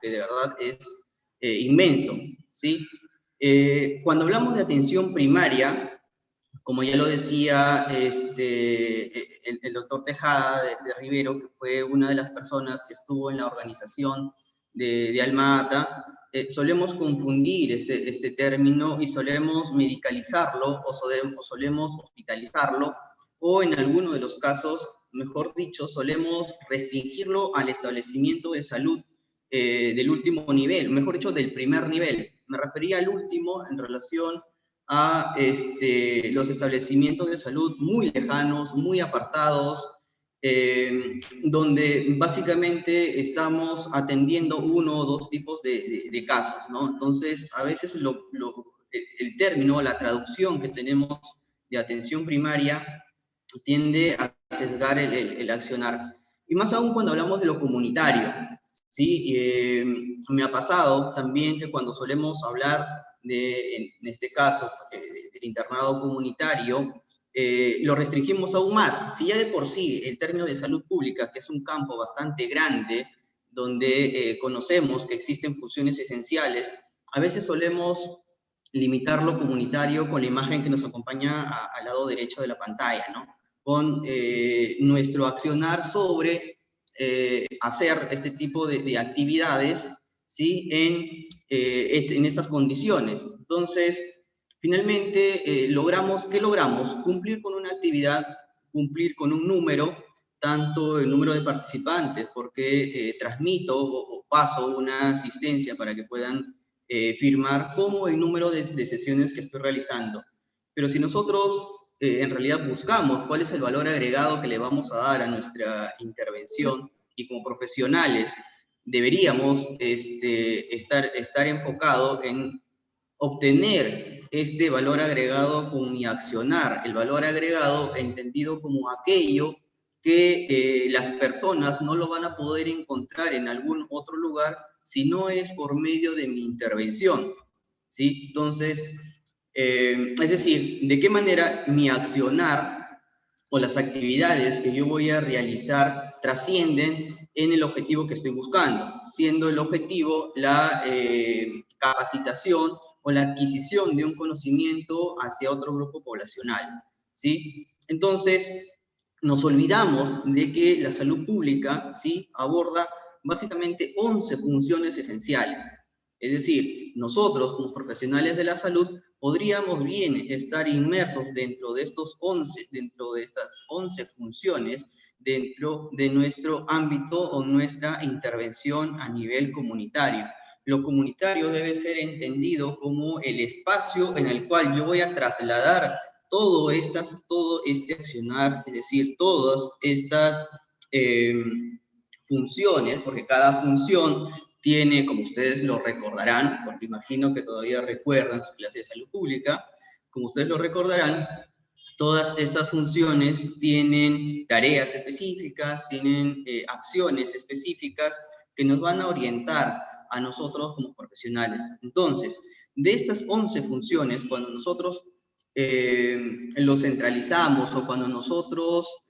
que de verdad es inmenso, ¿sí? Cuando hablamos de atención primaria, como ya lo decía el doctor Tejada de Rivero, que fue una de las personas que estuvo en la organización de Alma Ata, solemos confundir este término y solemos medicalizarlo o solemos hospitalizarlo, o en alguno de los casos, mejor dicho, solemos restringirlo al establecimiento de salud del último nivel, mejor dicho, del primer nivel. Me refería al último en relación a los establecimientos de salud muy lejanos, muy apartados, donde básicamente estamos atendiendo uno o dos tipos de casos, ¿no? Entonces, a veces el término, la traducción que tenemos de atención primaria tiende a sesgar el accionar. Y más aún cuando hablamos de lo comunitario, ¿sí? Me ha pasado también que cuando solemos hablar en este caso, del internado comunitario, lo restringimos aún más. Si ya de por sí el término de salud pública, que es un campo bastante grande, donde conocemos que existen funciones esenciales, a veces solemos limitar lo comunitario con la imagen que nos acompaña al lado derecho de la pantalla, ¿no? Con nuestro accionar sobre hacer este tipo de actividades, ¿sí? En estas condiciones. Entonces, finalmente, ¿qué logramos? Cumplir con una actividad, cumplir con un número, tanto el número de participantes, porque transmito o paso una asistencia para que puedan firmar, como el número de sesiones que estoy realizando. Pero si nosotros en realidad buscamos cuál es el valor agregado que le vamos a dar a nuestra intervención, y como profesionales deberíamos estar enfocado en obtener este valor agregado con mi accionar, el valor agregado entendido como aquello que las personas no lo van a poder encontrar en algún otro lugar si no es por medio de mi intervención, ¿sí? Entonces, es decir, ¿de qué manera mi accionar o las actividades que yo voy a realizar trascienden en el objetivo que estoy buscando, siendo el objetivo la capacitación o la adquisición de un conocimiento hacia otro grupo poblacional, ¿sí? Entonces, nos olvidamos de que la salud pública, ¿sí?, aborda básicamente 11 funciones esenciales. Es decir, nosotros como profesionales de la salud podríamos bien estar inmersos dentro de estas 11 funciones, dentro de nuestro ámbito o nuestra intervención a nivel comunitario. Lo comunitario debe ser entendido como el espacio en el cual yo voy a trasladar todo este accionar, es decir, todas estas funciones, porque cada función tiene, como ustedes lo recordarán, porque imagino que todavía recuerdan su clase de salud pública, como ustedes lo recordarán, todas estas funciones tienen tareas específicas, tienen acciones específicas que nos van a orientar a nosotros como profesionales. Entonces, de estas 11 funciones, cuando nosotros lo centralizamos o cuando nosotros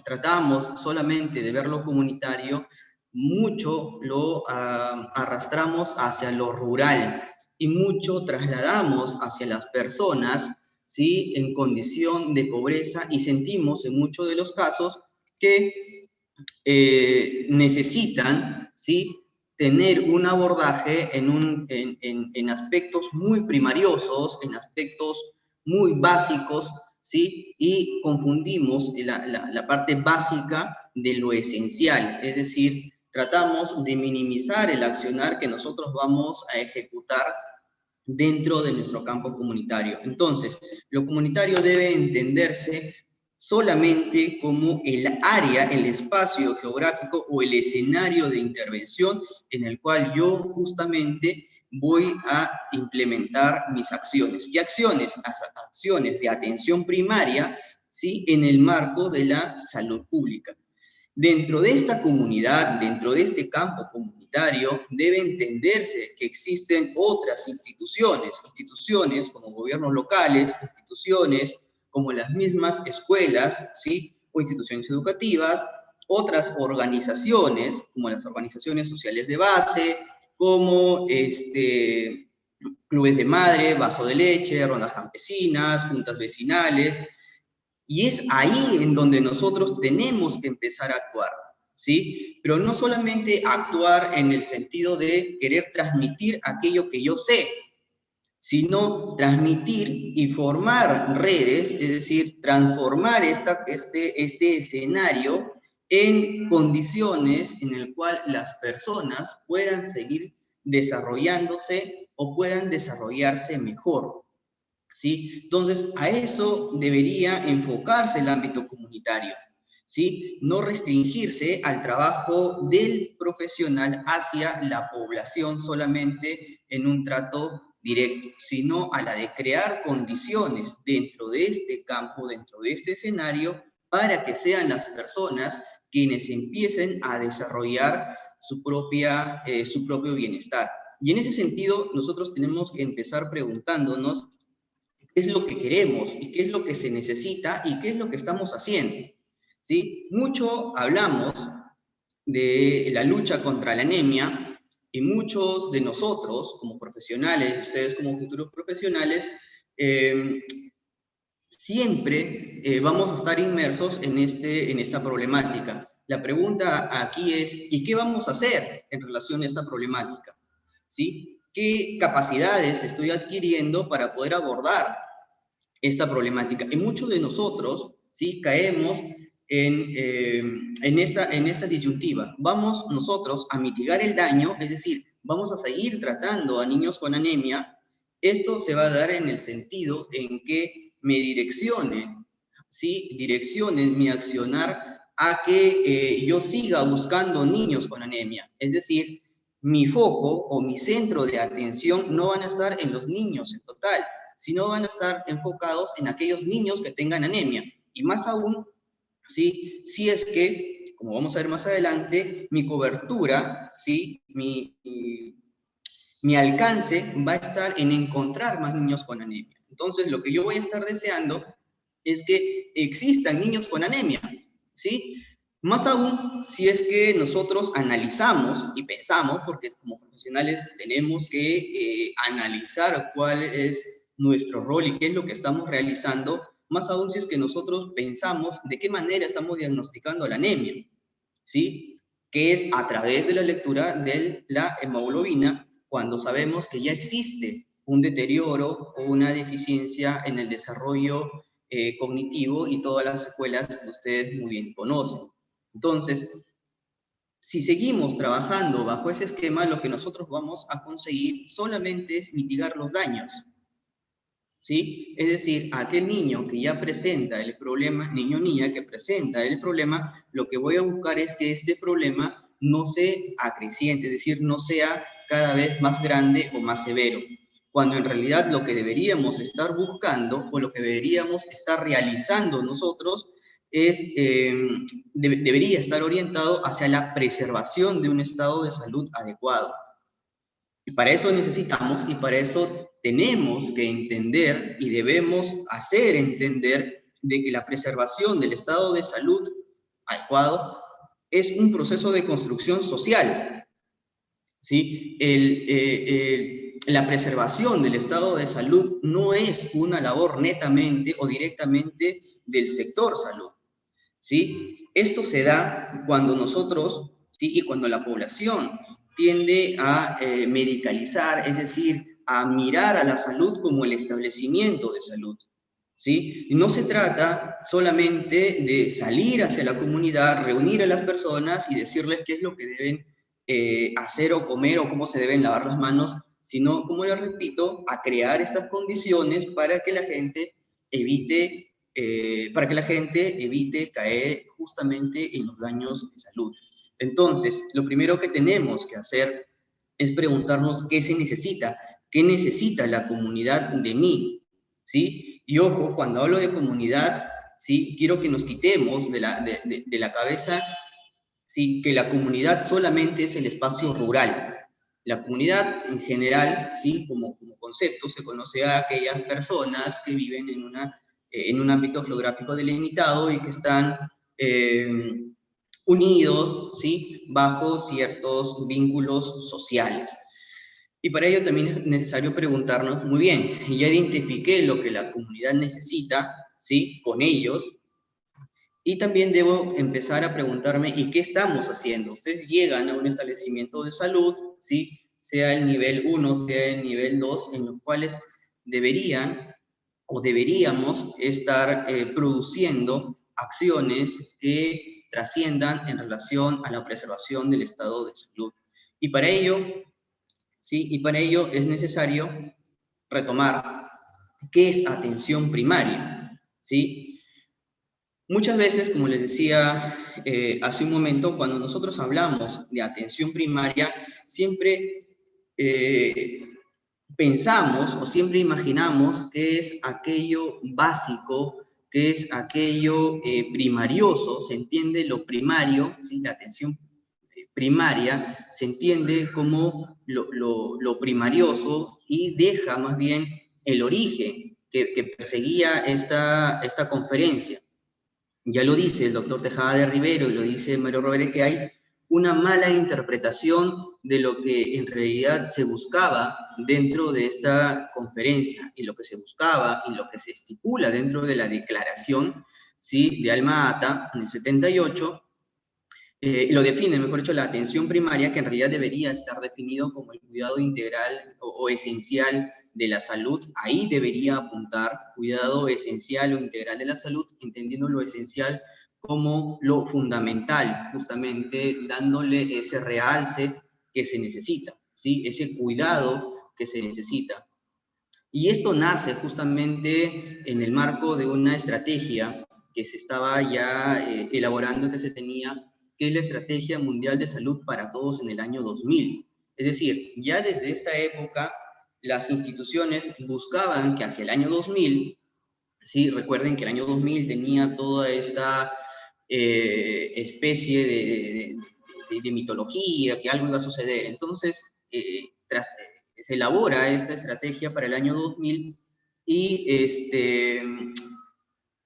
tratamos solamente de ver lo comunitario, mucho lo arrastramos hacia lo rural y mucho trasladamos hacia las personas, ¿sí?, en condición de pobreza, y sentimos en muchos de los casos que necesitan, ¿sí?, tener un abordaje en aspectos muy primariosos, en aspectos muy básicos, ¿sí? Y confundimos la parte básica de lo esencial, es decir, tratamos de minimizar el accionar que nosotros vamos a ejecutar dentro de nuestro campo comunitario. Entonces, lo comunitario debe entenderse solamente como el área, el espacio geográfico o el escenario de intervención en el cual yo justamente voy a implementar mis acciones. ¿Qué acciones? Acciones de atención primaria, ¿sí?, en el marco de la salud pública. Dentro de esta comunidad, dentro de este campo comunitario, debe entenderse que existen otras instituciones como gobiernos locales, instituciones como las mismas escuelas, ¿sí?, o instituciones educativas, otras organizaciones, como las organizaciones sociales de base, como clubes de madre, vaso de leche, rondas campesinas, juntas vecinales, y es ahí en donde nosotros tenemos que empezar a actuar, ¿sí? Pero no solamente actuar en el sentido de querer transmitir aquello que yo sé, sino transmitir y formar redes, es decir, transformar este escenario en condiciones en el cual las personas puedan seguir desarrollándose o puedan desarrollarse mejor, ¿sí? Entonces, a eso debería enfocarse el ámbito comunitario, ¿sí? No restringirse al trabajo del profesional hacia la población solamente en un trato directo, sino a la de crear condiciones dentro de este campo, dentro de este escenario, para que sean las personas quienes empiecen a desarrollar su propio bienestar. Y en ese sentido, nosotros tenemos que empezar preguntándonos qué es lo que queremos y qué es lo que se necesita y qué es lo que estamos haciendo, ¿sí? Mucho hablamos de la lucha contra la anemia y muchos de nosotros como profesionales, ustedes como futuros profesionales, eh, siempre vamos a estar inmersos en esta problemática. La pregunta aquí es, ¿y qué vamos a hacer en relación a esta problemática? ¿Sí? ¿Qué capacidades estoy adquiriendo para poder abordar esta problemática? Y muchos de nosotros, ¿sí?, caemos en esta disyuntiva. Vamos nosotros a mitigar el daño, es decir, vamos a seguir tratando a niños con anemia. Esto se va a dar en el sentido en que me direccionen, ¿sí?, direccionen mi accionar a que yo siga buscando niños con anemia. Es decir, mi foco o mi centro de atención no van a estar en los niños en total, sino van a estar enfocados en aquellos niños que tengan anemia. Y más aún, ¿sí?, si es que, como vamos a ver más adelante, mi cobertura, ¿sí?, mi alcance va a estar en encontrar más niños con anemia. Entonces, lo que yo voy a estar deseando es que existan niños con anemia, ¿sí? Más aún, si es que nosotros analizamos y pensamos, porque como profesionales tenemos que analizar cuál es nuestro rol y qué es lo que estamos realizando, más aún si es que nosotros pensamos de qué manera estamos diagnosticando la anemia, ¿sí? Que es a través de la lectura de la hemoglobina, cuando sabemos que ya existe un deterioro o una deficiencia en el desarrollo cognitivo y todas las secuelas que ustedes muy bien conocen. Entonces, si seguimos trabajando bajo ese esquema, lo que nosotros vamos a conseguir solamente es mitigar los daños, ¿sí? Es decir, a aquel niño que ya presenta el problema, niño o niña que presenta el problema, lo que voy a buscar es que este problema no se acreciente, es decir, no sea cada vez más grande o más severo, cuando en realidad lo que deberíamos estar buscando o lo que deberíamos estar realizando nosotros es, debería estar orientado hacia la preservación de un estado de salud adecuado. Y para eso necesitamos y para eso tenemos que entender y debemos hacer entender de que la preservación del estado de salud adecuado es un proceso de construcción social, ¿sí? La preservación del estado de salud no es una labor netamente o directamente del sector salud, ¿sí? Esto se da cuando nosotros, ¿sí?, y cuando la población tiende a medicalizar, es decir, a mirar a la salud como el establecimiento de salud, ¿sí? Y no se trata solamente de salir hacia la comunidad, reunir a las personas y decirles qué es lo que deben hacer o comer o cómo se deben lavar las manos, sino, como les repito, a crear estas condiciones para que la gente evite caer justamente en los daños de salud. Entonces, lo primero que tenemos que hacer es preguntarnos qué necesita la comunidad de mí, ¿sí? Y ojo, cuando hablo de comunidad, ¿sí?, quiero que nos quitemos de la cabeza, ¿sí?, que la comunidad solamente es el espacio rural. La comunidad en general, ¿sí?, como concepto, se conoce a aquellas personas que viven en un ámbito geográfico delimitado y que están unidos, ¿sí? Bajo ciertos vínculos sociales. Y para ello también es necesario preguntarnos, muy bien, ya identifiqué lo que la comunidad necesita, ¿sí? Con ellos, y también debo empezar a preguntarme, ¿y qué estamos haciendo? Ustedes llegan a un establecimiento de salud, ¿sí? Sea el nivel 1, sea el nivel 2, en los cuales deberían o deberíamos estar produciendo acciones que trasciendan en relación a la preservación del estado de salud. Y para ello, ¿sí? Y para ello es necesario retomar qué es atención primaria, ¿sí? Muchas veces, como les decía hace un momento, cuando nosotros hablamos de atención primaria, siempre eh, pensamos o siempre imaginamos que es aquello básico, que es aquello primarioso, se entiende lo primario, ¿sí? La atención primaria se entiende como lo primarioso y deja más bien el origen que perseguía esta conferencia. Ya lo dice el doctor Tejada de Rivero y lo dice Mario Rovere, que hay una mala interpretación de lo que en realidad se buscaba dentro de esta conferencia y lo que se buscaba y lo que se estipula dentro de la declaración, ¿sí? De Alma Ata en el 78, lo define, mejor dicho, la atención primaria, que en realidad debería estar definido como el cuidado integral o esencial de la salud. Ahí debería apuntar cuidado esencial o integral de la salud, entendiendo lo esencial como lo fundamental, justamente dándole ese realce que se necesita, ¿sí? Ese cuidado que se necesita. Y esto nace justamente en el marco de una estrategia que se estaba ya elaborando, que se tenía, que es la Estrategia Mundial de Salud para Todos en el año 2000. Es decir, ya desde esta época las instituciones buscaban que hacia el año 2000, ¿sí? Recuerden que el año 2000 tenía toda esta especie de mitología, que algo iba a suceder. Entonces, se elabora esta estrategia para el año 2000 y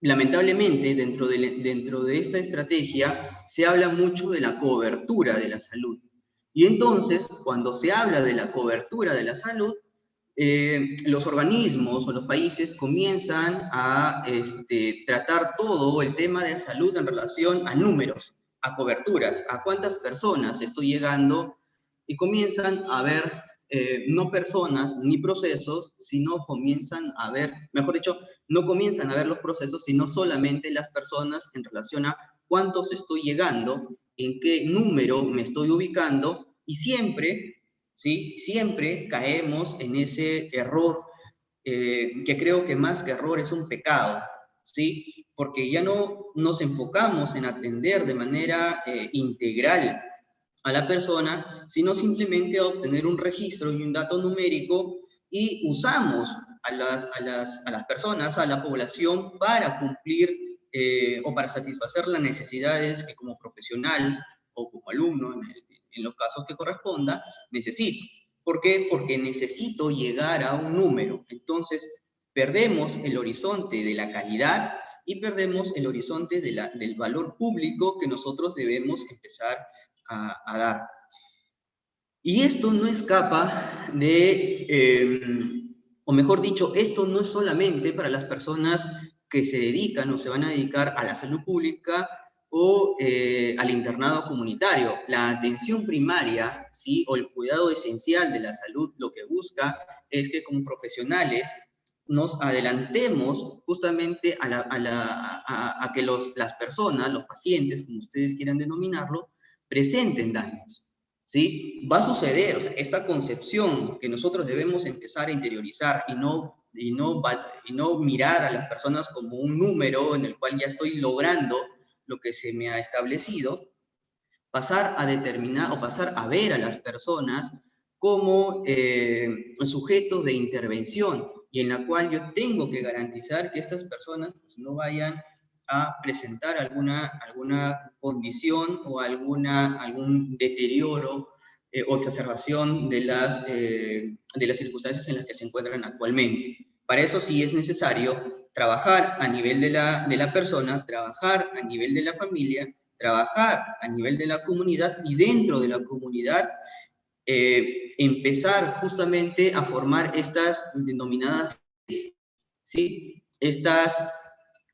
lamentablemente dentro de esta estrategia se habla mucho de la cobertura de la salud. Y entonces, cuando se habla de la cobertura de la salud, los organismos o los países comienzan a tratar todo el tema de salud en relación a números, a coberturas, a cuántas personas estoy llegando, y comienzan a ver no personas ni procesos, sino comienzan a ver, mejor dicho, no comienzan a ver los procesos, sino solamente las personas en relación a cuántos estoy llegando, en qué número me estoy ubicando, y siempre, ¿sí? Siempre caemos en ese error, que creo que más que error es un pecado, ¿sí? Porque ya no nos enfocamos en atender de manera integral a la persona, sino simplemente a obtener un registro y un dato numérico, y usamos a las personas, a la población, para cumplir o para satisfacer las necesidades que como profesional o como alumno, en los casos que corresponda, necesito. ¿Por qué? Porque necesito llegar a un número. Entonces, perdemos el horizonte de la calidad y perdemos el horizonte del valor público que nosotros debemos empezar a dar. Y esto no escapa o mejor dicho, esto no es solamente para las personas que se dedican o se van a dedicar a la salud pública o al internado comunitario. La atención primaria, ¿sí? O el cuidado esencial de la salud, lo que busca es que como profesionales nos adelantemos justamente a que las personas, los pacientes, como ustedes quieran denominarlo, presenten daños, ¿sí? Va a suceder, o sea, esta concepción que nosotros debemos empezar a interiorizar y no mirar a las personas como un número en el cual ya estoy logrando lo que se me ha establecido, pasar a determinar o pasar a ver a las personas como sujetos de intervención, y en la cual yo tengo que garantizar que estas personas pues, no vayan a presentar alguna condición o algún deterioro o exacerbación de las circunstancias en las que se encuentran actualmente. Para eso sí es necesario trabajar a nivel de la persona, trabajar a nivel de la familia trabajar a nivel de la comunidad y dentro de la comunidad empezar justamente a formar estas denominadas, ¿sí? Estas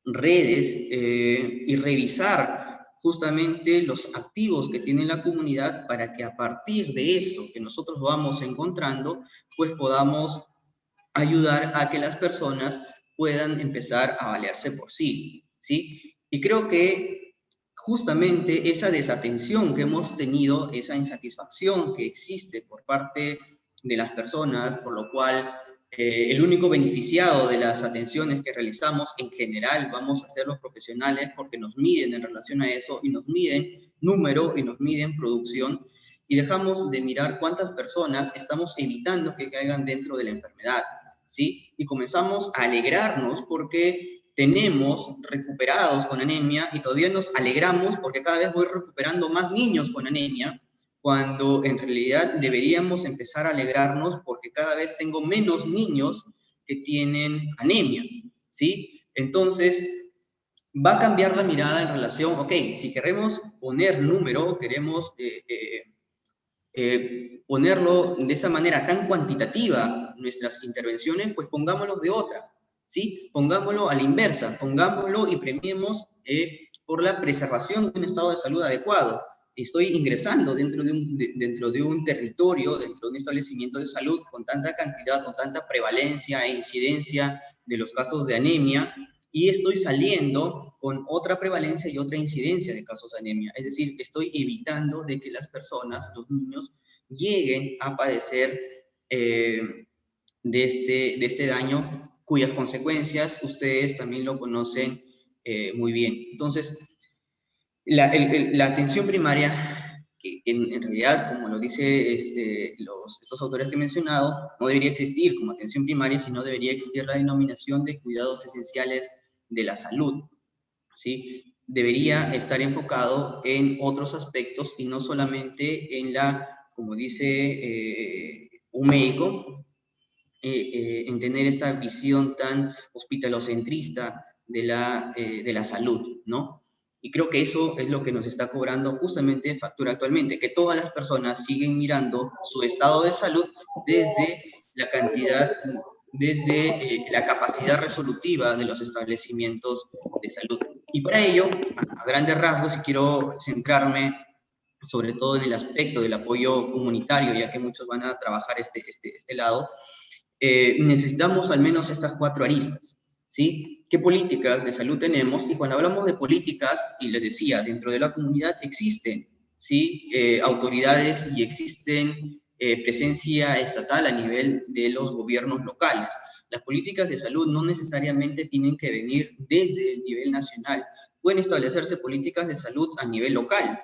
redes y revisar justamente los activos que tiene la comunidad para que a partir de eso que nosotros vamos encontrando, pues podamos ayudar a que las personas puedan empezar a valerse por sí, ¿sí? Y creo que justamente esa desatención que hemos tenido, esa insatisfacción que existe por parte de las personas, por lo cual el único beneficiado de las atenciones que realizamos en general vamos a ser los profesionales porque nos miden en relación a eso y nos miden número y nos miden producción y dejamos de mirar cuántas personas estamos evitando que caigan dentro de la enfermedad, ¿sí? Y comenzamos a alegrarnos porque tenemos recuperados con anemia y todavía nos alegramos porque cada vez voy recuperando más niños con anemia, cuando en realidad deberíamos empezar a alegrarnos porque cada vez tengo menos niños que tienen anemia, ¿sí? Entonces, va a cambiar la mirada en relación, ok, si queremos poner número, queremos ponerlo de esa manera tan cuantitativa nuestras intervenciones, pues pongámoslo de otra, ¿sí? Pongámoslo a la inversa, pongámoslo y premiemos por la preservación de un estado de salud adecuado. Estoy ingresando dentro de un territorio, dentro de un establecimiento de salud con tanta cantidad, con tanta prevalencia e incidencia de los casos de anemia, y estoy saliendo con otra prevalencia y otra incidencia de casos de anemia. Es decir, estoy evitando de que las personas, los niños, lleguen a padecer de este daño, cuyas consecuencias ustedes también lo conocen muy bien. Entonces, la atención primaria, que en realidad, como lo dice estos autores que he mencionado, no debería existir como atención primaria, sino debería existir la denominación de cuidados esenciales de la salud, ¿sí? Debería estar enfocado en otros aspectos y no solamente en como dice un médico, en tener esta visión tan hospitalocentrista de la salud, ¿no? Y creo que eso es lo que nos está cobrando justamente factura actualmente, que todas las personas siguen mirando su estado de salud desde la cantidad, desde la capacidad resolutiva de los establecimientos de salud. Y para ello, a grandes rasgos, y quiero centrarme sobre todo en el aspecto del apoyo comunitario, ya que muchos van a trabajar este lado, necesitamos al menos estas 4 aristas, ¿sí? ¿Qué políticas de salud tenemos? Y cuando hablamos de políticas, y les decía, dentro de la comunidad existen, ¿sí? Autoridades y existen presencia estatal a nivel de los gobiernos locales. Las políticas de salud no necesariamente tienen que venir desde el nivel nacional. Pueden establecerse políticas de salud a nivel local,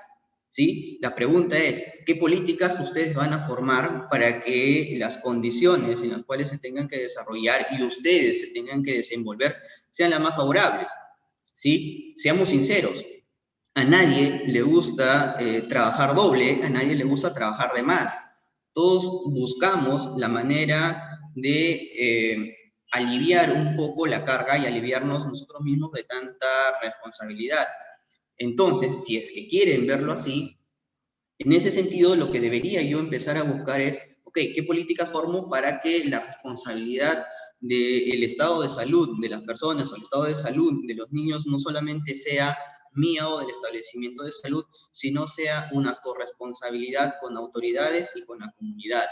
¿sí? La pregunta es, ¿qué políticas ustedes van a formar para que las condiciones en las cuales se tengan que desarrollar y ustedes se tengan que desenvolver sean las más favorables? ¿Sí? Seamos sinceros, a nadie le gusta trabajar doble, a nadie le gusta trabajar de más. Todos buscamos la manera de aliviar un poco la carga y aliviarnos nosotros mismos de tanta responsabilidad. Entonces, si es que quieren verlo así, en ese sentido, lo que debería yo empezar a buscar es, ok, ¿qué políticas formo para que la responsabilidad del estado de salud de las personas o el estado de salud de los niños no solamente sea mía o del establecimiento de salud, sino sea una corresponsabilidad con autoridades y con la comunidad?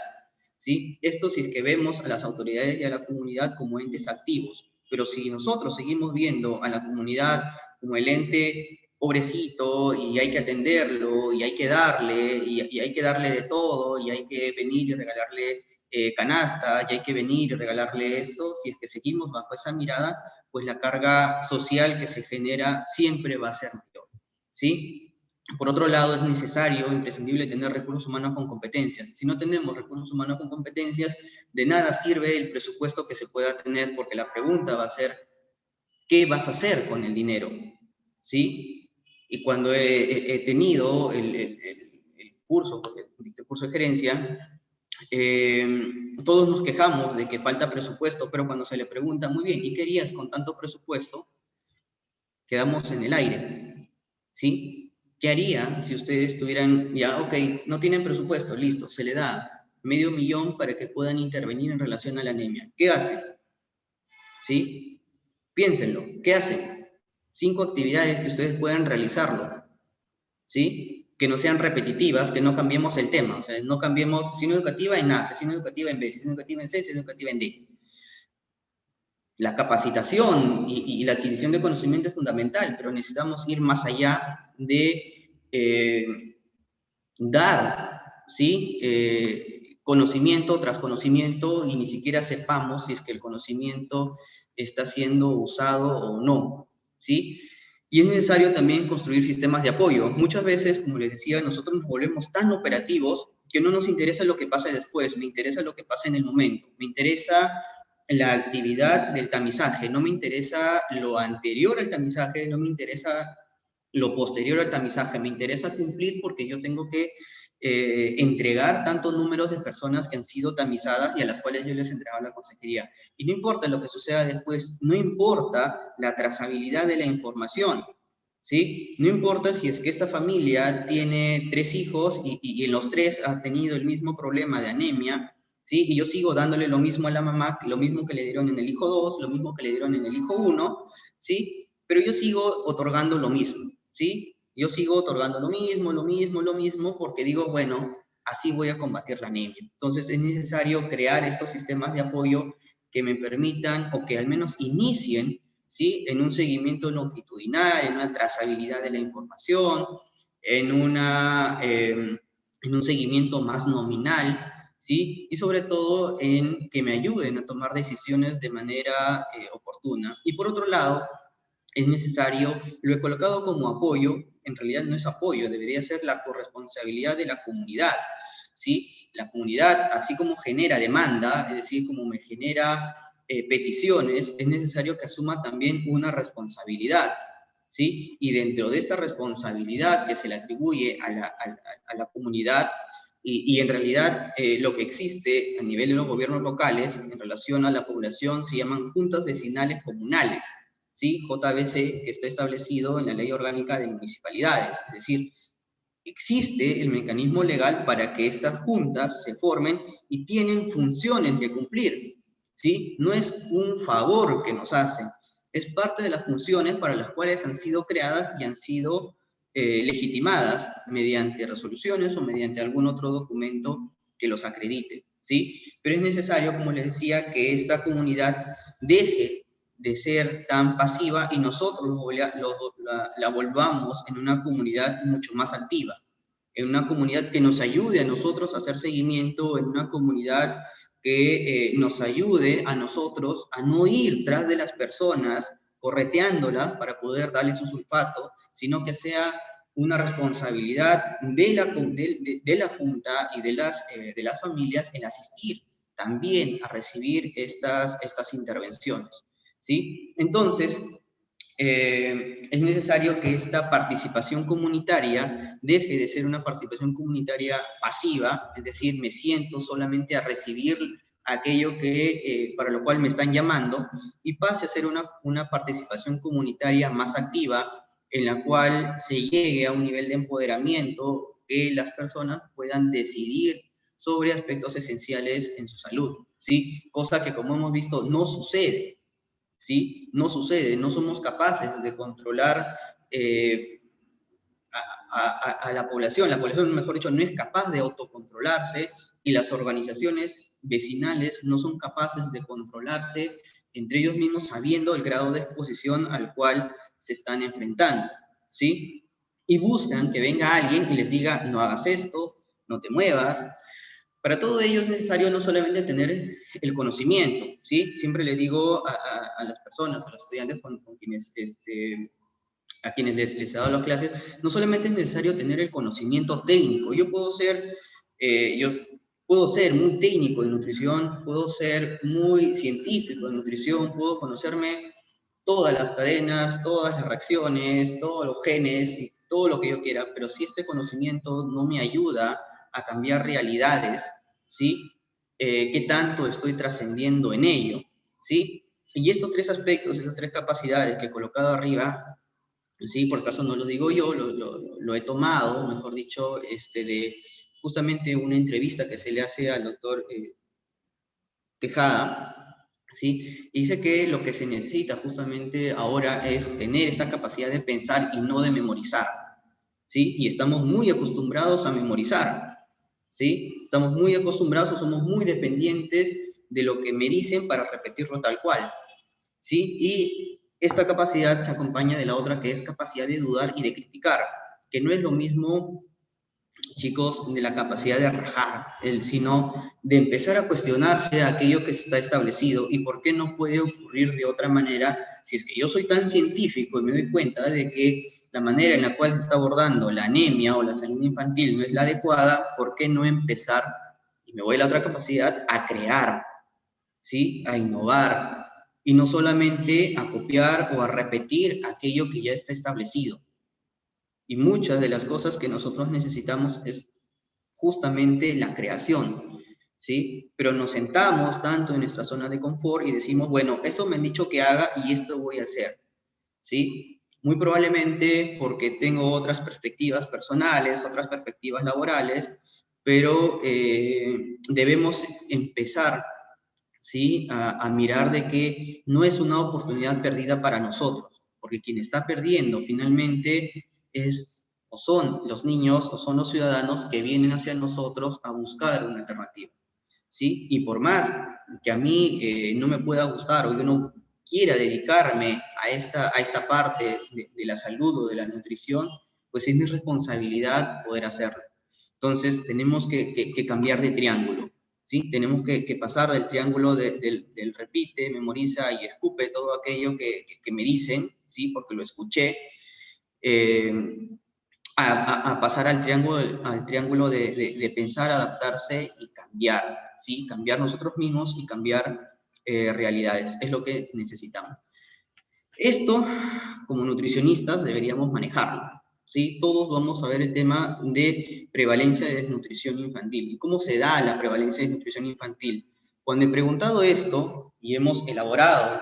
¿Sí? Esto si es que vemos a las autoridades y a la comunidad como entes activos, pero si nosotros seguimos viendo a la comunidad como el ente pobrecito y hay que atenderlo y hay que darle y hay que darle de todo y hay que venir y regalarle canasta y hay que venir y regalarle esto, si es que seguimos bajo esa mirada, pues la carga social que se genera siempre va a ser mayor, ¿sí? Por otro lado, es necesario, imprescindible tener recursos humanos con competencias. Si no tenemos recursos humanos con competencias, de nada sirve el presupuesto que se pueda tener, porque la pregunta va a ser, ¿qué vas a hacer con el dinero? ¿Sí? Y cuando he tenido el curso, porque dicté el curso de gerencia, todos nos quejamos de que falta presupuesto, pero cuando se le pregunta, muy bien, ¿y qué harías con tanto presupuesto? Quedamos en el aire, ¿sí? ¿Qué haría si ustedes tuvieran, ya, ok, no tienen presupuesto, listo, se le da $500,000 para que puedan intervenir en relación a la anemia? ¿Qué hacen? ¿Sí? Piénsenlo, ¿qué hacen? 5 actividades que ustedes puedan realizarlo, ¿sí? Que no sean repetitivas, que no cambiemos el tema, o sea, no cambiemos sesión educativa en A, sesión educativa en B, sesión educativa en C, sesión educativa en D. La capacitación y la adquisición de conocimiento es fundamental, pero necesitamos ir más allá de dar, ¿sí? Conocimiento tras conocimiento y ni siquiera sepamos si es que el conocimiento está siendo usado o no, ¿sí? Y es necesario también construir sistemas de apoyo. Muchas veces, como les decía, nosotros nos volvemos tan operativos que no nos interesa lo que pasa después, me interesa lo que pasa en el momento, me interesa la actividad del tamizaje, no me interesa lo anterior al tamizaje, no me interesa lo posterior al tamizaje, me interesa cumplir porque yo tengo que entregar tantos números de personas que han sido tamizadas y a las cuales yo les entregaba la consejería. Y no importa lo que suceda después, no importa la trazabilidad de la información, ¿sí? No importa si es que esta familia tiene 3 hijos y en los 3 ha tenido el mismo problema de anemia, ¿sí? Y yo sigo dándole lo mismo a la mamá, lo mismo que le dieron en el hijo 2, lo mismo que le dieron en el hijo 1, ¿sí? Pero yo sigo otorgando lo mismo, ¿sí? Yo sigo otorgando lo mismo, porque digo, bueno, así voy a combatir la anemia. Entonces es necesario crear estos sistemas de apoyo que me permitan, o que al menos inicien, ¿sí? En un seguimiento longitudinal, en una trazabilidad de la información, en, en un seguimiento más nominal, ¿sí? Y sobre todo en que me ayuden a tomar decisiones de manera oportuna. Y por otro lado, es necesario, lo he colocado como apoyo, en realidad no es apoyo, debería ser la corresponsabilidad de la comunidad, ¿sí? La comunidad, así como genera demanda, es decir, como me genera peticiones, es necesario que asuma también una responsabilidad, ¿sí? Y dentro de esta responsabilidad que se le atribuye a la comunidad, y en realidad lo que existe a nivel de los gobiernos locales en relación a la población se llaman juntas vecinales comunales, ¿sí? JVC, que está establecido en la Ley Orgánica de Municipalidades. Es decir, existe el mecanismo legal para que estas juntas se formen y tienen funciones que cumplir, ¿sí? No es un favor que nos hacen, es parte de las funciones para las cuales han sido creadas y han sido legitimadas mediante resoluciones o mediante algún otro documento que los acredite, ¿sí? Pero es necesario, como les decía, que esta comunidad deje de ser tan pasiva y nosotros la volvamos en una comunidad mucho más activa, en una comunidad que nos ayude a nosotros a hacer seguimiento, en una comunidad que nos ayude a nosotros a no ir tras de las personas correteándolas para poder darles un sulfato, sino que sea una responsabilidad de la Junta y de las familias el asistir también a recibir estas intervenciones, ¿sí? Entonces, es necesario que esta participación comunitaria deje de ser una participación comunitaria pasiva, es decir, me siento solamente a recibir aquello para lo cual me están llamando, y pase a ser una participación comunitaria más activa, en la cual se llegue a un nivel de empoderamiento que las personas puedan decidir sobre aspectos esenciales en su salud, ¿sí? Cosa que, como hemos visto, no sucede. ¿Sí? No sucede, no somos capaces de controlar a la población, mejor dicho, no es capaz de autocontrolarse, y las organizaciones vecinales no son capaces de controlarse entre ellos mismos sabiendo el grado de exposición al cual se están enfrentando, ¿sí? Y buscan que venga alguien y les diga, no hagas esto, no te muevas. Para todo ello es necesario no solamente tener el conocimiento, ¿sí? Siempre le digo a las personas, a los estudiantes con quienes, a quienes les he dado las clases, no solamente es necesario tener el conocimiento técnico. Yo puedo ser muy técnico en nutrición, puedo ser muy científico en nutrición, puedo conocerme todas las cadenas, todas las reacciones, todos los genes y todo lo que yo quiera, pero si este conocimiento no me ayuda a cambiar realidades, ¿sí? ¿Qué tanto estoy trascendiendo en ello? ¿Sí? Y estos 3 aspectos, esas 3 capacidades que he colocado arriba, Sí, por caso no lo digo yo, lo he tomado, mejor dicho, de justamente una entrevista que se le hace al doctor Tejada, ¿sí? Y dice que lo que se necesita justamente ahora es tener esta capacidad de pensar y no de memorizar, ¿sí? Y estamos muy acostumbrados a memorizar, ¿sí? Estamos muy acostumbrados o somos muy dependientes de lo que me dicen para repetirlo tal cual, ¿sí? Y esta capacidad se acompaña de la otra que es capacidad de dudar y de criticar, que no es lo mismo, chicos, de la capacidad de rajar, sino de empezar a cuestionarse aquello que está establecido y por qué no puede ocurrir de otra manera. Si es que yo soy tan científico y me doy cuenta de que la manera en la cual se está abordando la anemia o la salud infantil no es la adecuada, ¿por qué no empezar, y me voy a la otra capacidad, a crear, ¿sí? A innovar, y no solamente a copiar o a repetir aquello que ya está establecido? Y muchas de las cosas que nosotros necesitamos es justamente la creación, ¿sí? Pero nos sentamos tanto en nuestra zona de confort y decimos, bueno, esto me han dicho que haga y esto voy a hacer, ¿sí? Muy probablemente porque tengo otras perspectivas personales, otras perspectivas laborales, pero debemos empezar, ¿sí? A mirar de que no es una oportunidad perdida para nosotros, porque quien está perdiendo finalmente es o son los niños o son los ciudadanos que vienen hacia nosotros a buscar una alternativa, ¿sí? Y por más que a mí no me pueda gustar o yo no quiera dedicarme a esta parte de la salud o de la nutrición, pues es mi responsabilidad poder hacerlo. Entonces tenemos que cambiar de triángulo, ¿sí? Tenemos que pasar del triángulo del repite, memoriza y escupe todo aquello que me dicen, ¿sí? Porque lo escuché, eh, a pasar al triángulo de pensar, adaptarse y cambiar, ¿sí? Cambiar nosotros mismos y cambiar realidades. Es lo que necesitamos. Esto, como nutricionistas, deberíamos manejarlo, ¿sí? Todos vamos a ver el tema de prevalencia de desnutrición infantil. ¿Y cómo se da la prevalencia de desnutrición infantil? Cuando he preguntado esto y hemos elaborado,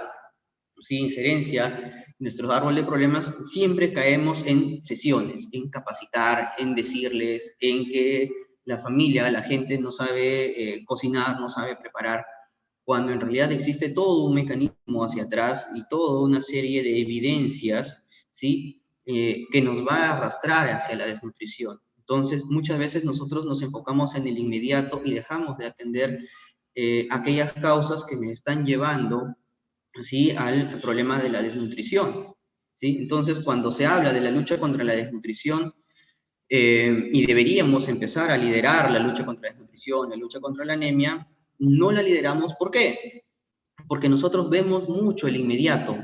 ¿sí?, injerencia, nuestros árboles de problemas, siempre caemos en sesiones, en capacitar, en decirles, en que la familia, la gente no sabe cocinar, no sabe preparar, cuando en realidad existe todo un mecanismo hacia atrás y toda una serie de evidencias, ¿sí?, que nos va a arrastrar hacia la desnutrición. Entonces, muchas veces nosotros nos enfocamos en el inmediato y dejamos de atender aquellas causas que me están llevando, ¿sí?, al problema de la desnutrición, ¿sí? Entonces, cuando se habla de la lucha contra la desnutrición, y deberíamos empezar a liderar la lucha contra la desnutrición, la lucha contra la anemia, no la lideramos. ¿Por qué? Porque nosotros vemos mucho el inmediato,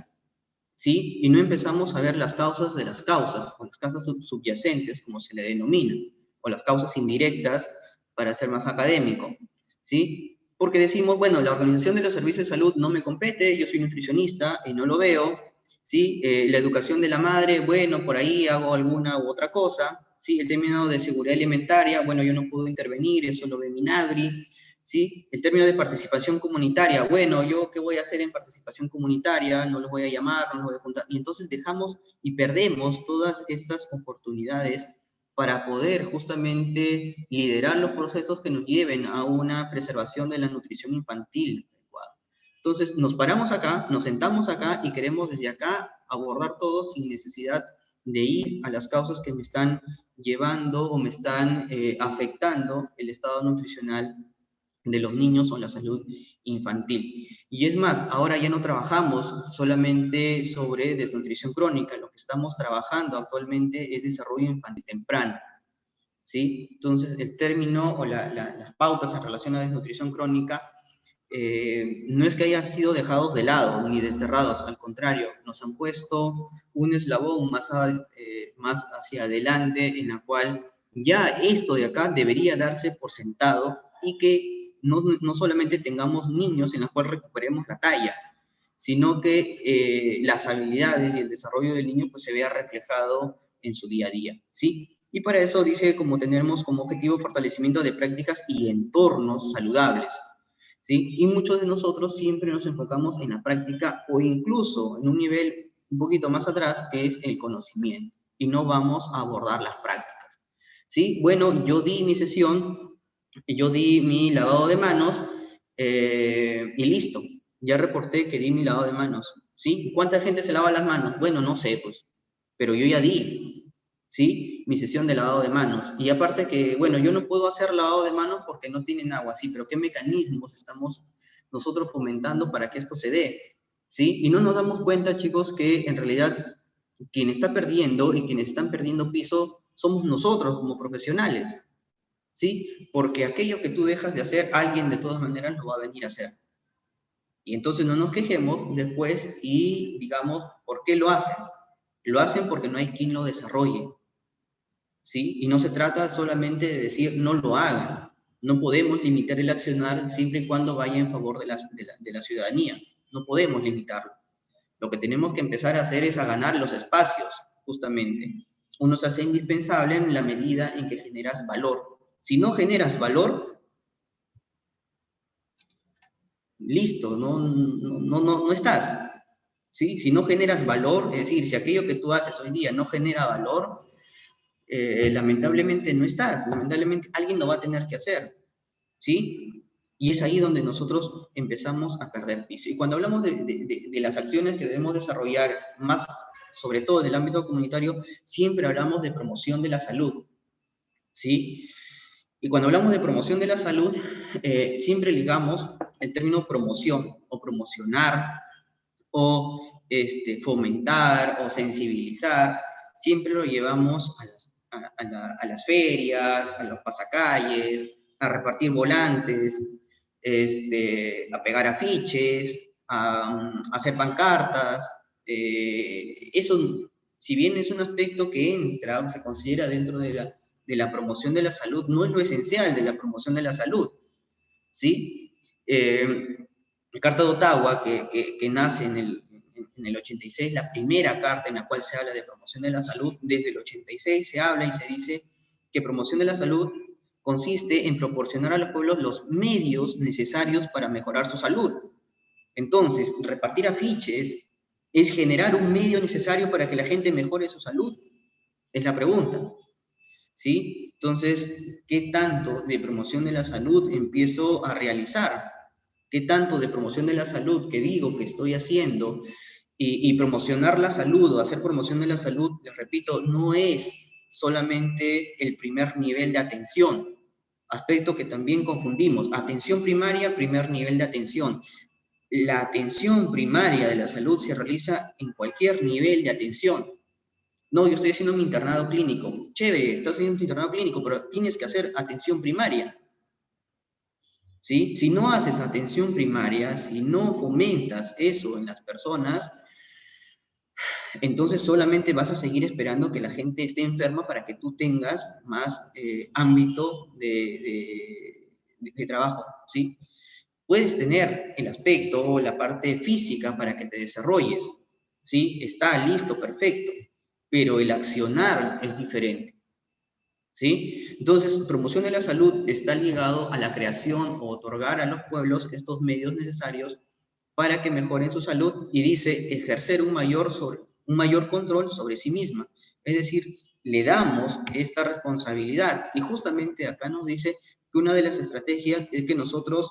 ¿sí? Y no empezamos a ver las causas de las causas, o las causas subyacentes, como se le denomina, o las causas indirectas, para ser más académico, ¿sí? Porque decimos, bueno, la organización de los servicios de salud no me compete, yo soy nutricionista y no lo veo, ¿sí? La educación de la madre, bueno, por ahí hago alguna u otra cosa, ¿sí? El término de seguridad alimentaria, bueno, yo no puedo intervenir, eso lo ve Minagri, ¿sí? El término de participación comunitaria, bueno, ¿yo qué voy a hacer en participación comunitaria? No los voy a llamar, no los voy a juntar. Y entonces dejamos y perdemos todas estas oportunidades para poder justamente liderar los procesos que nos lleven a una preservación de la nutrición infantil adecuada. Entonces nos paramos acá, nos sentamos acá y queremos desde acá abordar todo sin necesidad de ir a las causas que me están llevando o me están afectando el estado nutricional de los niños o la salud infantil. Y es más, ahora ya no trabajamos solamente sobre desnutrición crónica, lo que estamos trabajando actualmente es desarrollo infantil temprano, ¿sí? Entonces, el término o las pautas en relación a desnutrición crónica no es que hayan sido dejados de lado ni desterrados, al contrario, nos han puesto un eslabón más hacia adelante en la cual ya esto de acá debería darse por sentado y que no solamente tengamos niños en los cuales recuperemos la talla, sino que las habilidades y el desarrollo del niño pues se vea reflejado en su día a día, ¿sí? Y para eso dice como tenemos como objetivo fortalecimiento de prácticas y entornos saludables, ¿sí? Y muchos de nosotros siempre nos enfocamos en la práctica o incluso en un nivel un poquito más atrás, que es el conocimiento, y no vamos a abordar las prácticas. ¿Sí? Bueno, yo di mi sesión, yo di mi lavado de manos, y listo, ya reporté que di mi lavado de manos. ¿Sí? ¿Cuánta gente se lava las manos? Bueno, no sé, pues, pero yo ya di, ¿sí? Mi sesión de lavado de manos. Y aparte que, bueno, yo no puedo hacer lavado de manos porque no tienen agua, ¿sí? Pero ¿qué mecanismos estamos nosotros fomentando para que esto se dé? ¿Sí? Y no nos damos cuenta, chicos, que en realidad quien está perdiendo y quienes están perdiendo piso somos nosotros como profesionales, ¿sí? Porque aquello que tú dejas de hacer, alguien de todas maneras lo va a venir a hacer. Y entonces no nos quejemos después y digamos, ¿por qué lo hacen? Lo hacen porque no hay quien lo desarrolle, ¿sí? Y no se trata solamente de decir no lo hagan. No podemos limitar el accionar siempre y cuando vaya en favor de la ciudadanía. No podemos limitarlo. Lo que tenemos que empezar a hacer es a ganar los espacios, justamente. Uno se hace indispensable en la medida en que generas valor. Si no generas valor, listo, no estás. ¿Sí? Si no generas valor, es decir, si aquello que tú haces hoy día no genera valor, lamentablemente no estás, lamentablemente alguien lo va a tener que hacer, ¿sí? Y es ahí donde nosotros empezamos a perder piso. Y cuando hablamos de las acciones que debemos desarrollar, más sobre todo en el ámbito comunitario, siempre hablamos de promoción de la salud, ¿sí? Y cuando hablamos de promoción de la salud, siempre ligamos el término promoción o promocionar o fomentar o sensibilizar, siempre lo llevamos a las ferias, a los pasacalles, a repartir volantes, a pegar afiches, a hacer pancartas. Eso, si bien es un aspecto que entra o se considera dentro de la promoción de la salud, no es lo esencial de la promoción de la salud, ¿sí? La Carta de Ottawa, que nace en el 86, la primera carta en la cual se habla de promoción de la salud, desde el 86 se habla y se dice que promoción de la salud consiste en proporcionar a los pueblos los medios necesarios para mejorar su salud. Entonces, repartir afiches es generar un medio necesario para que la gente mejore su salud, es la pregunta, ¿sí? Entonces, ¿qué tanto de promoción de la salud empiezo a realizar? ¿Qué tanto de promoción de la salud que digo que estoy haciendo? Y promocionar la salud o hacer promoción de la salud, les repito, no es solamente el primer nivel de atención, aspecto que también confundimos. Atención primaria, primer nivel de atención. La atención primaria de la salud se realiza en cualquier nivel de atención. No, yo estoy haciendo mi internado clínico. Chévere, estás haciendo tu internado clínico, pero tienes que hacer atención primaria. ¿Sí? Si no haces atención primaria, si no fomentas eso en las personas, entonces solamente vas a seguir esperando que la gente esté enferma para que tú tengas más ámbito de trabajo, ¿sí? Puedes tener el aspecto o la parte física para que te desarrolles, ¿sí? Está listo, perfecto, pero el accionar es diferente, ¿sí? Entonces, promoción de la salud está ligado a la creación o otorgar a los pueblos estos medios necesarios para que mejoren su salud y dice ejercer un mayor control sobre sí misma. Es decir, le damos esta responsabilidad y justamente acá nos dice que una de las estrategias es que nosotros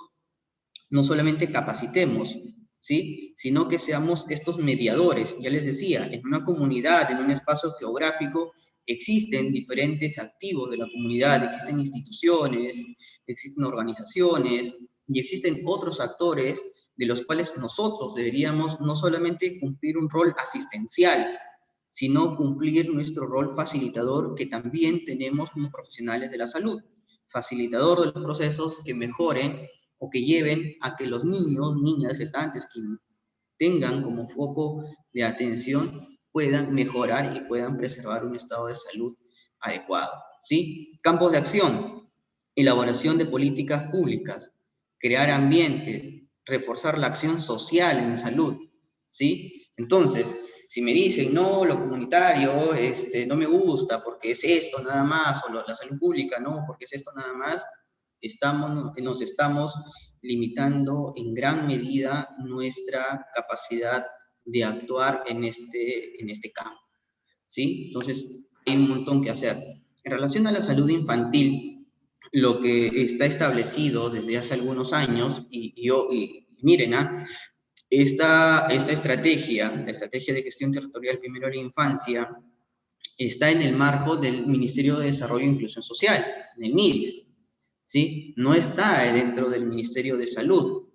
no solamente capacitemos, ¿sí? Sino que seamos estos mediadores. Ya les decía, en una comunidad, en un espacio geográfico, existen diferentes activos de la comunidad, existen instituciones, existen organizaciones y existen otros actores de los cuales nosotros deberíamos no solamente cumplir un rol asistencial, sino cumplir nuestro rol facilitador que también tenemos como profesionales de la salud, facilitador de los procesos que mejoren o que lleven a que los niños, niñas, gestantes, que tengan como foco de atención, puedan mejorar y puedan preservar un estado de salud adecuado, ¿sí? Campos de acción, elaboración de políticas públicas, crear ambientes, reforzar la acción social en salud, ¿sí? Entonces, si me dicen, no, lo comunitario no me gusta porque es esto nada más, o la salud pública, no, porque es esto nada más, nos estamos limitando en gran medida nuestra capacidad de actuar en este campo, ¿sí? Entonces, hay un montón que hacer. En relación a la salud infantil, lo que está establecido desde hace algunos años, y miren, esta estrategia, la estrategia de gestión territorial primero a la infancia, está en el marco del Ministerio de Desarrollo e Inclusión Social, en el MIDIS, ¿sí? No está dentro del Ministerio de Salud,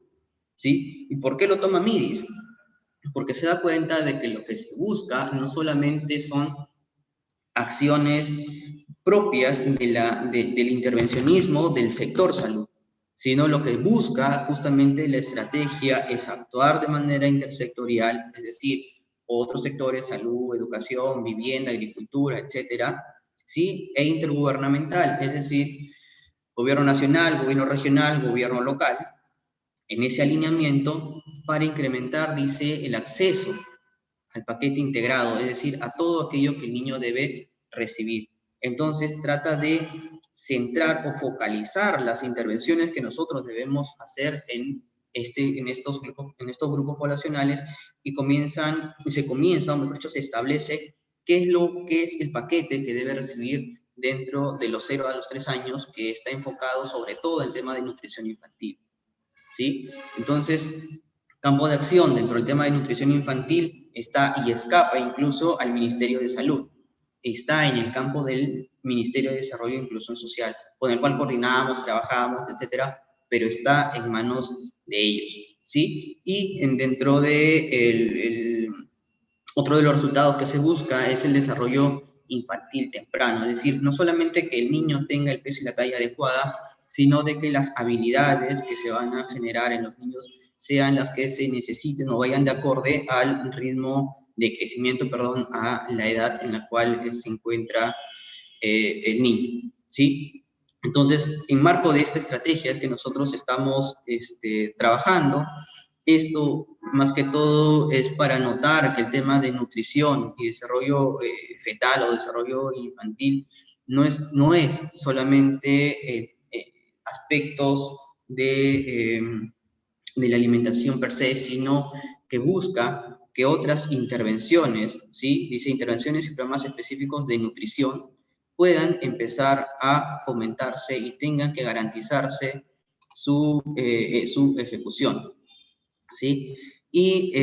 ¿sí? ¿Y por qué lo toma MIDIS? Porque se da cuenta de que lo que se busca no solamente son acciones propias del intervencionismo del sector salud, sino lo que busca justamente la estrategia es actuar de manera intersectorial, es decir, otros sectores, salud, educación, vivienda, agricultura, etcétera, ¿sí? E intergubernamental, es decir, gobierno nacional, gobierno regional, gobierno local, en ese alineamiento para incrementar, dice, el acceso al paquete integrado, es decir, a todo aquello que el niño debe recibir. Entonces, trata de centrar o focalizar las intervenciones que nosotros debemos hacer en estos grupos poblacionales y se comienza, o mejor dicho, se establece qué es lo que es el paquete que debe recibir dentro de los 0 a los 3 años, que está enfocado sobre todo en el tema de nutrición infantil, ¿sí? Entonces, campo de acción dentro del tema de nutrición infantil está y escapa incluso al Ministerio de Salud. Está en el campo del Ministerio de Desarrollo e Inclusión Social, con el cual coordinamos, trabajamos, etcétera, pero está en manos de ellos, ¿sí? Y dentro de otro de los resultados que se busca es el desarrollo infantil temprano, es decir, no solamente que el niño tenga el peso y la talla adecuada, sino de que las habilidades que se van a generar en los niños sean las que se necesiten o vayan de acorde al ritmo de crecimiento, perdón, a la edad en la cual se encuentra el niño, ¿sí? Entonces, en marco de esta estrategia es que nosotros estamos trabajando. Esto, más que todo, es para notar que el tema de nutrición y desarrollo fetal o desarrollo infantil no es solamente aspectos de la alimentación per se, sino que busca que otras intervenciones, ¿sí? Dice intervenciones y programas específicos de nutrición, puedan empezar a fomentarse y tengan que garantizarse su ejecución, ¿sí? Y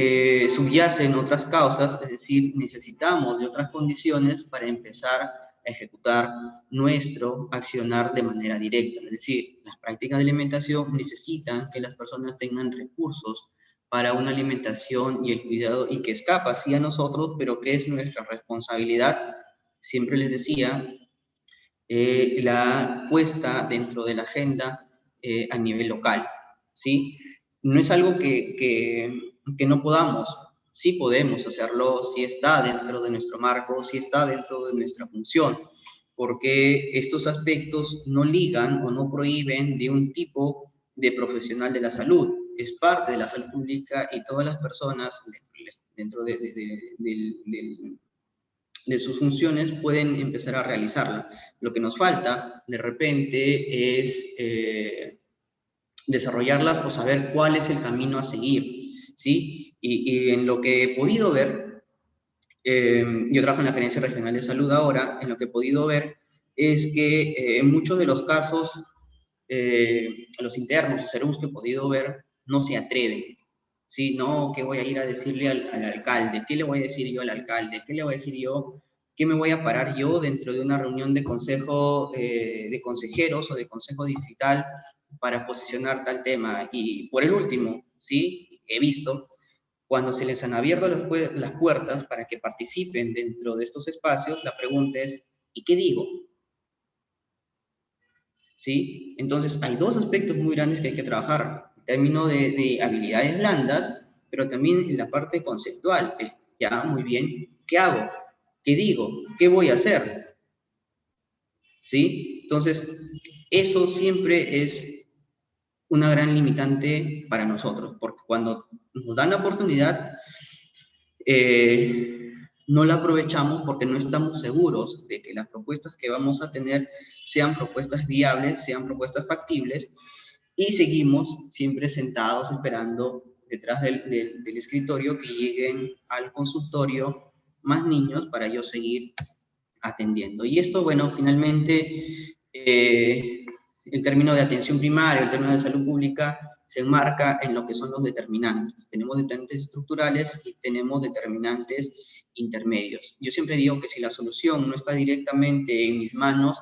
subyacen otras causas, es decir, necesitamos de otras condiciones para empezar a ejecutar nuestro accionar de manera directa. Es decir, las prácticas de alimentación necesitan que las personas tengan recursos para una alimentación y el cuidado, y que escapa así a nosotros, pero que es nuestra responsabilidad. Siempre les decía, la puesta dentro de la agenda a nivel local, ¿sí? No es algo que no podamos, sí podemos hacerlo, sí está dentro de nuestro marco, sí está dentro de nuestra función, porque estos aspectos no ligan o no prohíben de un tipo de profesional de la salud, es parte de la salud pública y todas las personas dentro de sus funciones pueden empezar a realizarla. Lo que nos falta de repente es desarrollarlas o saber cuál es el camino a seguir, ¿sí? Y en lo que he podido ver, yo trabajo en la Gerencia Regional de Salud ahora, en lo que he podido ver es que en muchos de los casos, los internos o serums que he podido ver no se atreven, ¿sí? No, ¿qué voy a ir a decirle al alcalde? ¿Qué le voy a decir yo al alcalde? ¿Qué le voy a decir yo? ¿Qué me voy a parar yo dentro de una reunión de consejo, de consejeros o de consejo distrital para posicionar tal tema? Y por el último, ¿sí? He visto cuando se les han abierto las puertas para que participen dentro de estos espacios, la pregunta es, ¿y qué digo? ¿Sí? Entonces, hay dos aspectos muy grandes que hay que trabajar, en términos de habilidades blandas, pero también en la parte conceptual. Ya, muy bien, ¿qué hago? ¿Qué digo? ¿Qué voy a hacer? ¿Sí? Entonces, eso siempre es una gran limitante para nosotros, porque cuando nos dan la oportunidad, no la aprovechamos porque no estamos seguros de que las propuestas que vamos a tener sean propuestas viables, sean propuestas factibles, y seguimos siempre sentados esperando detrás del escritorio, que lleguen al consultorio más niños para yo seguir atendiendo. Y esto, bueno, finalmente, el término de atención primaria, el término de salud pública, se enmarca en lo que son los determinantes. Tenemos determinantes estructurales y tenemos determinantes intermedios. Yo siempre digo que si la solución no está directamente en mis manos,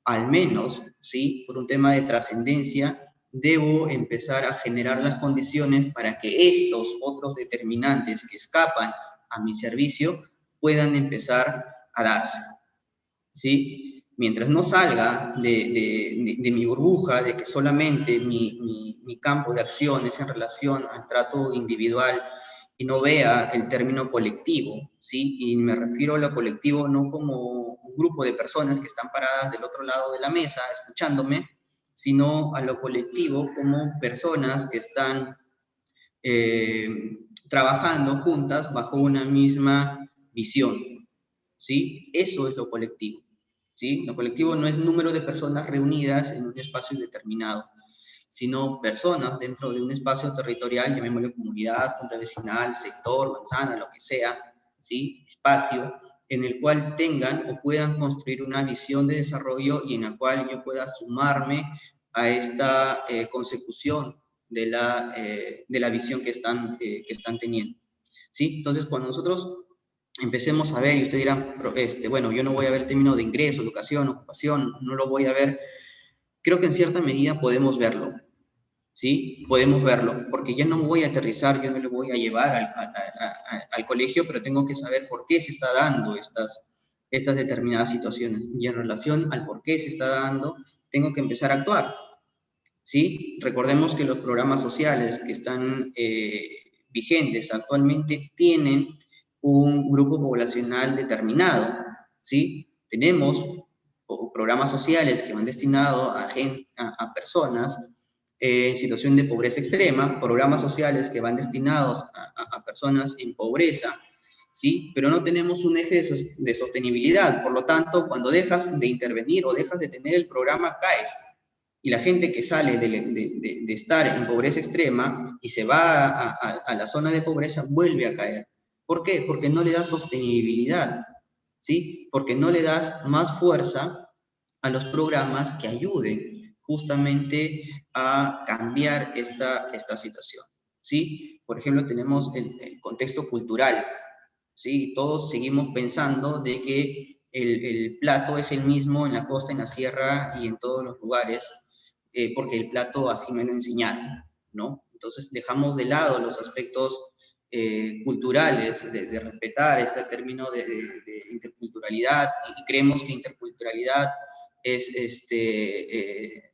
al menos, ¿sí?, por un tema de trascendencia, debo empezar a generar las condiciones para que estos otros determinantes que escapan a mi servicio puedan empezar a darse, ¿sí? Mientras no salga de mi burbuja, de que solamente mi campo de acción es en relación al trato individual y no vea el término colectivo, ¿sí? Y me refiero a lo colectivo no como un grupo de personas que están paradas del otro lado de la mesa escuchándome, sino a lo colectivo como personas que están trabajando juntas bajo una misma visión, ¿sí? Eso es lo colectivo, ¿sí? Lo colectivo no es número de personas reunidas en un espacio indeterminado, sino personas dentro de un espacio territorial, llamémoslo comunidad, junta vecinal, sector, manzana, lo que sea, ¿sí? Espacio en el cual tengan o puedan construir una visión de desarrollo y en la cual yo pueda sumarme a esta consecución de la visión que están teniendo, ¿sí? Entonces, cuando nosotros empecemos a ver, y usted dirá, bueno, yo no voy a ver el término de ingreso, educación, ocupación, no lo voy a ver, creo que en cierta medida podemos verlo, ¿sí? Podemos verlo, porque ya no voy a aterrizar, yo no le voy a llevar al colegio, pero tengo que saber por qué se está dando estas determinadas situaciones. Y en relación al por qué se está dando, tengo que empezar a actuar, ¿sí? Recordemos que los programas sociales que están vigentes actualmente tienen un grupo poblacional determinado, ¿sí? Tenemos programas sociales que van destinados a personas en situación de pobreza extrema, programas sociales que van destinados a personas en pobreza, ¿sí? Pero no tenemos un eje de sostenibilidad, por lo tanto, cuando dejas de intervenir o dejas de tener el programa, caes. Y la gente que sale de estar en pobreza extrema y se va a la zona de pobreza vuelve a caer. ¿Por qué? Porque no le das sostenibilidad, ¿sí? Porque no le das más fuerza a los programas que ayuden justamente a cambiar esta situación, ¿sí? Por ejemplo, tenemos el contexto cultural, ¿sí? Todos seguimos pensando de que el plato es el mismo en la costa, en la sierra y en todos los lugares, porque el plato así me lo enseñaron, ¿no? Entonces dejamos de lado los aspectos culturales, de respetar este término de interculturalidad, y creemos que interculturalidad es,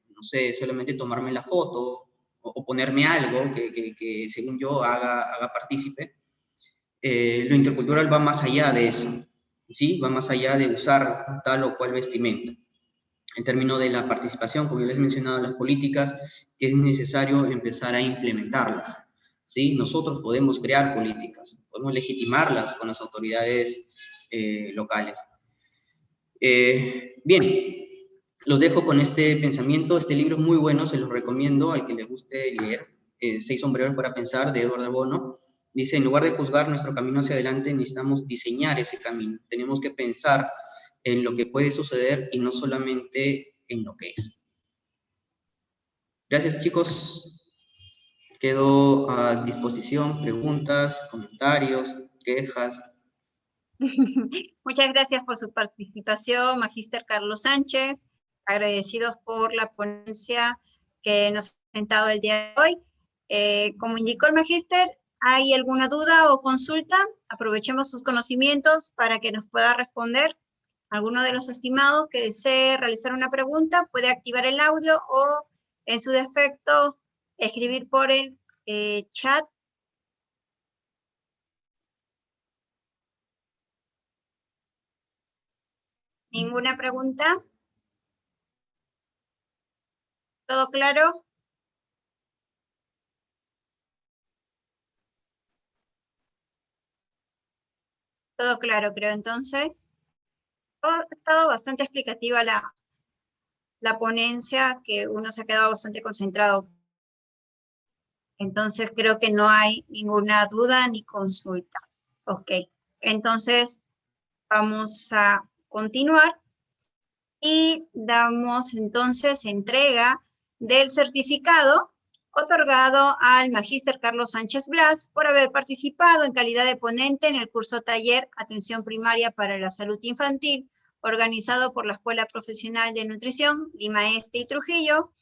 no sé, solamente tomarme la foto o ponerme algo que según yo haga partícipe. Lo intercultural va más allá de eso, ¿sí? Va más allá de usar tal o cual vestimenta. En términos de la participación, como yo les he mencionado, las políticas, que es necesario empezar a implementarlas, ¿sí? Nosotros podemos crear políticas, podemos legitimarlas con las autoridades locales. Bien, los dejo con este pensamiento. Este libro es muy bueno, se los recomiendo al que le guste leer. Seis sombreros para pensar, de Eduardo Bono. Dice, en lugar de juzgar nuestro camino hacia adelante, necesitamos diseñar ese camino. Tenemos que pensar en lo que puede suceder y no solamente en lo que es. Gracias, chicos. Quedo a disposición, preguntas, comentarios, quejas. Muchas gracias por su participación, Magíster Carlos Sánchez. Agradecidos por la ponencia que nos ha presentado el día de hoy. Como indicó el Magíster, ¿hay alguna duda o consulta? Aprovechemos sus conocimientos para que nos pueda responder. Alguno de los estimados que desee realizar una pregunta puede activar el audio o, en su defecto, escribir por el chat. ¿Ninguna pregunta? ¿Todo claro? Todo claro, creo, entonces. Ha estado bastante explicativa la ponencia, que uno se ha quedado bastante concentrado. Entonces creo que no hay ninguna duda ni consulta. Ok, entonces vamos a continuar y damos entonces entrega del certificado otorgado al Magíster Carlos Sánchez Blas por haber participado en calidad de ponente en el curso taller Atención Primaria para la Salud Infantil, organizado por la Escuela Profesional de Nutrición, Lima Este y Trujillo,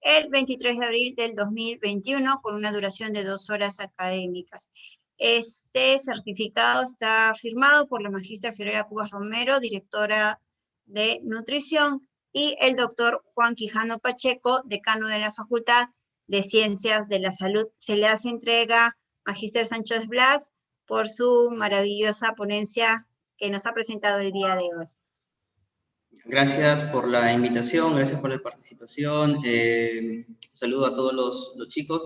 el 23 de abril del 2021, con una duración de 2 horas académicas. Este certificado está firmado por la Magíster Fiorella Cubas Romero, directora de Nutrición, y el doctor Juan Quijano Pacheco, decano de la Facultad de Ciencias de la Salud. Se le hace entrega Magíster Sánchez Blas por su maravillosa ponencia que nos ha presentado el día de hoy. Gracias por la invitación, gracias por la participación. Saludo a todos los chicos.